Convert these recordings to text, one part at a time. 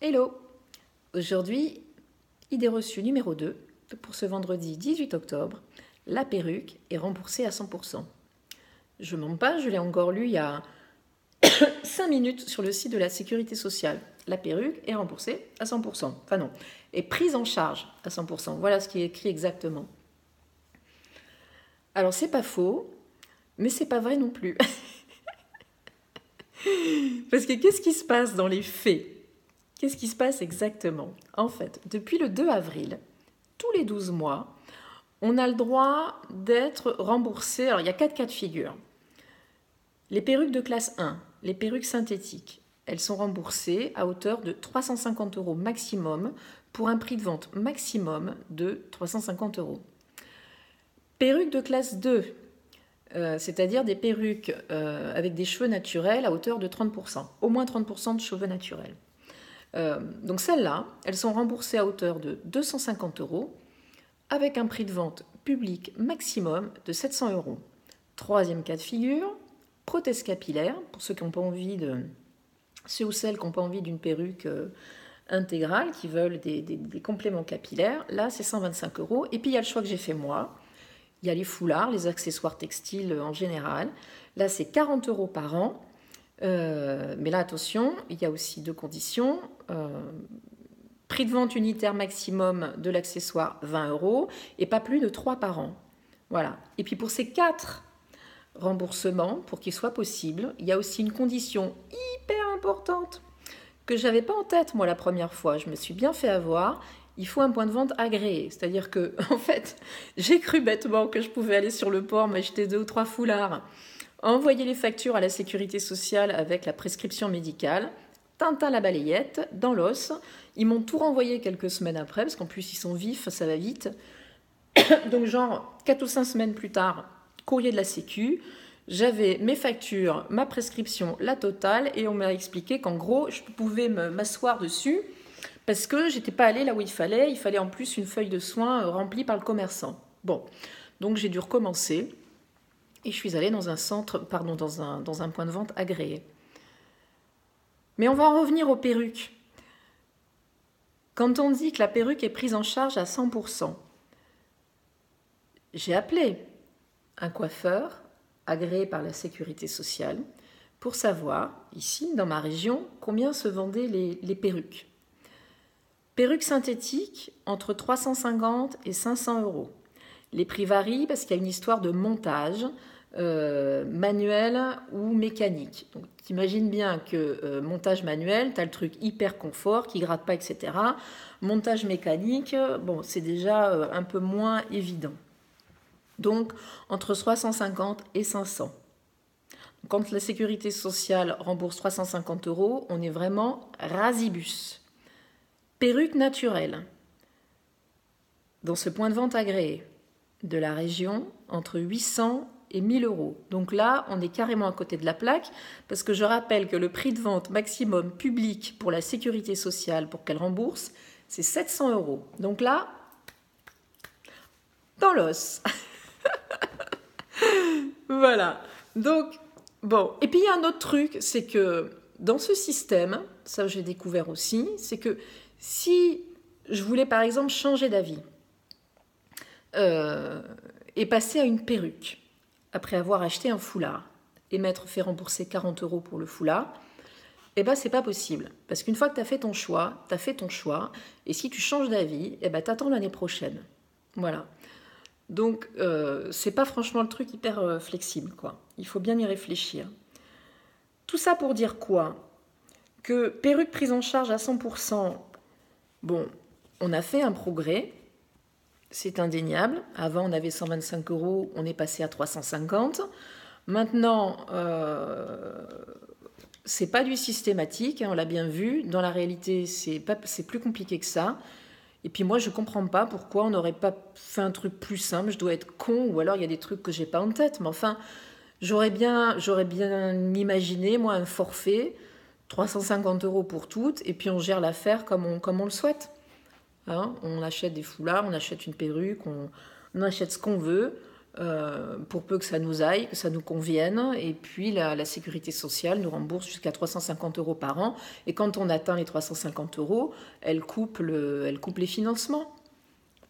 Hello! Aujourd'hui, idée reçue numéro 2, pour ce vendredi 18 octobre, la perruque est remboursée à 100%. Je mens pas, je l'ai encore lu il y a 5 minutes sur le site de la Sécurité sociale. La perruque est remboursée à 100%. Enfin non, est prise en charge à 100%. Voilà ce qui est écrit exactement. Alors c'est pas faux, mais c'est pas vrai non plus. Parce que qu'est-ce qui se passe dans les faits? Qu'est-ce qui se passe exactement? En fait, depuis le 2 avril, tous les 12 mois, on a le droit d'être remboursé. Alors, il y a 4 cas de figure. Les perruques de classe 1, les perruques synthétiques, elles sont remboursées à hauteur de 350 € maximum pour un prix de vente maximum de 350 €. Perruques de classe 2, c'est-à-dire des perruques avec des cheveux naturels à hauteur de 30%, au moins 30% de cheveux naturels. Donc celles-là, elles sont remboursées à hauteur de 250 € avec un prix de vente public maximum de 700 €. Troisième cas de figure, prothèse capillaire, pour ceux qui n'ont pas envie ceux ou celles qui n'ont pas envie d'une perruque intégrale, qui veulent des compléments capillaires, là c'est 125 €. Et puis il y a le choix que j'ai fait moi. Il y a les foulards, les accessoires textiles en général. Là c'est 40 € par an. Mais là, attention, il y a aussi 2 conditions. Prix de vente unitaire maximum de l'accessoire, 20 € et pas plus de 3 par an. Voilà. Et puis pour ces 4 remboursements, pour qu'ils soient possibles, il y a aussi une condition hyper importante que je n'avais pas en tête, moi, la première fois. Je me suis bien fait avoir. Il faut un point de vente agréé. C'est-à-dire que, en fait, j'ai cru bêtement que je pouvais aller sur le port, m'acheter 2 ou 3 foulards, envoyer les factures à la Sécurité sociale avec la prescription médicale, Tintin la balayette, dans l'os. Ils m'ont tout renvoyé quelques semaines après, parce qu'en plus ils sont vifs, ça va vite. Donc genre 4 ou 5 semaines plus tard, courrier de la Sécu, j'avais mes factures, ma prescription, la totale, et on m'a expliqué qu'en gros, je pouvais m'asseoir dessus, parce que j'étais pas allée là où il fallait en plus une feuille de soins remplie par le commerçant. Bon, donc j'ai dû recommencer. Et je suis allée dans un point de vente agréé. Mais on va en revenir aux perruques. Quand on dit que la perruque est prise en charge à 100%, j'ai appelé un coiffeur agréé par la Sécurité sociale pour savoir, ici, dans ma région, combien se vendaient les perruques. Perruques synthétiques, entre 350 et 500 €. Les prix varient parce qu'il y a une histoire de montage, manuel ou mécanique. Donc, t'imagines bien que montage manuel, tu as le truc hyper confort qui gratte pas, etc. Montage mécanique, bon, c'est déjà un peu moins évident. Donc, entre 350 et 500. Quand la Sécurité sociale rembourse 350 €, on est vraiment rasibus. Perruque naturelle. Dans ce point de vente agréé de la région, entre 800 et 1000 €. Donc là, on est carrément à côté de la plaque, parce que je rappelle que le prix de vente maximum public pour la Sécurité sociale, pour qu'elle rembourse, c'est 700 €. Donc là, dans l'os. Voilà. Donc, bon. Et puis il y a un autre truc, c'est que dans ce système, ça j'ai découvert aussi, c'est que si je voulais par exemple changer d'avis et passer à une perruque, après avoir acheté un foulard et m'être fait rembourser 40 € pour le foulard, eh ben c'est pas possible. Parce qu'une fois que tu as fait ton choix, et si tu changes d'avis, eh ben t'attends l'année prochaine. Voilà. Donc c'est pas franchement le truc hyper flexible, quoi. Il faut bien y réfléchir. Tout ça pour dire quoi? Que perruque prise en charge à 100%, bon, on a fait un progrès, c'est indéniable. Avant, on avait 125 €, on est passé à 350. Maintenant, c'est pas du systématique, hein, on l'a bien vu. Dans la réalité, c'est plus compliqué que ça. Et puis moi, je comprends pas pourquoi on n'aurait pas fait un truc plus simple. Je dois être con, ou alors il y a des trucs que j'ai pas en tête. Mais enfin, j'aurais bien imaginé, moi, un forfait, 350 € pour toutes, et puis on gère l'affaire comme on le souhaite. Hein, on achète des foulards, on achète une perruque, on achète ce qu'on veut. pour peu que ça nous aille, que ça nous convienne. Et puis la sécurité sociale nous rembourse jusqu'à 350 € par an. Et quand on atteint les 350 €, elle coupe les financements.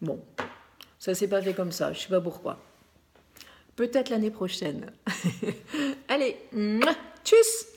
Bon, ça s'est pas fait comme ça, je sais pas pourquoi. Peut-être l'année prochaine. Allez, tchuss!